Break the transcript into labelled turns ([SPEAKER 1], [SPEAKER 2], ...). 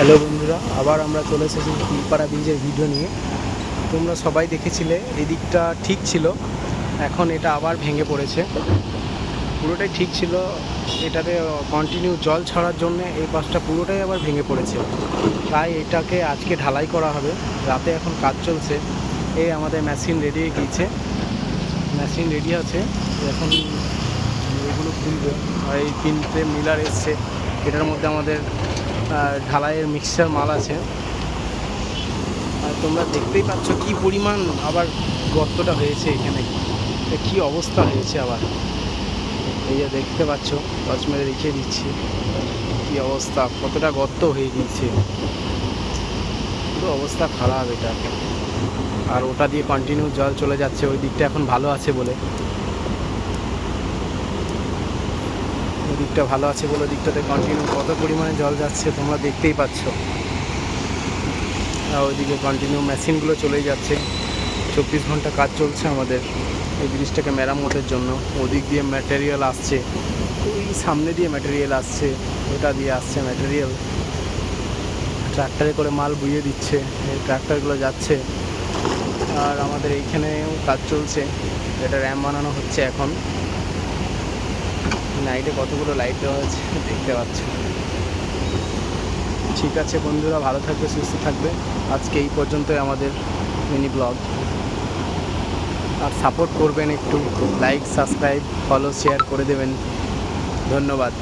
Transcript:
[SPEAKER 1] Hello বন্ধুরা, আবার আমরা চলে এসেছি কুলপাড়া ব্রিজের ভিডিও নিয়ে। তোমরা সবাই দেখেছিলে এদিকটা ঠিক ছিল, এখন এটা আবার ভেঙে পড়েছে। পুরোটাই ঠিক ছিল, এটাতে কন্টিনিউ জল ছড়ার জন্য এই পাশটা পুরোটাই আবার ভেঙে পড়েছে। তাই এটাকে আজকে ঢালাই করা হবে। রাতে এখন কাজ চলছে। এই আমাদের মেশিন রেডি হয়ে গিয়েছে, মেশিন রেডি আছে। এখন এগুলো খুলবে। আর এই তিনটে মিলার এসছে, এটার মধ্যে আমাদের ঢালাইয়ের মিক্সচার মাল আছে। আর তোমরা দেখতেই পাচ্ছ কি পরিমাণ আবার গর্তটা হয়েছে এখানে, কি অবস্থা হয়েছে আবার। এই যে দেখতে পাচ্ছ, টর্চ মেরে দেখিয়ে দিচ্ছি কি অবস্থা, কতটা গর্ত হয়ে গিয়েছে, পুরো অবস্থা খারাপ এটা। আর ওটা দিয়ে কন্টিনিউ জল চলে যাচ্ছে, ওই দিকটা এখন ভালো আছে বলে, ওই দিকটা ভালো আছে বলে ওই দিকটাতে কন্টিনিউ কত পরিমাণে জল যাচ্ছে তোমরা দেখতেই পাচ্ছ। ওইদিকে কন্টিনিউ মেশিনগুলো চলেই যাচ্ছে, 24 ঘন্টা কাজ চলছে আমাদের এই ব্রিজটাকে মেরামতের জন্য। ওদিক দিয়ে ম্যাটেরিয়াল আসছে, ওই সামনে দিয়ে ম্যাটেরিয়াল আসছে, ওটা দিয়ে আসছে ম্যাটেরিয়াল, ট্রাক্টরে করে মাল বুঝিয়ে দিচ্ছে, এই ট্রাক্টরগুলো যাচ্ছে। আর আমাদের এইখানেও কাজ চলছে, এটা র্যাম বানানো হচ্ছে এখন। নাইটে কতগুলো লাইট দেওয়া হয়েছে দেখতে পাচ্ছ। ঠিক আছে বন্ধুরা, ভালো থাকবে, সুস্থ থাকবে। আজকে এই পর্যন্তই আমাদের মিনি ব্লগ। আর সাপোর্ট করবেন, একটু লাইক, সাবস্ক্রাইব, ফলো, শেয়ার করে দেবেন। ধন্যবাদ।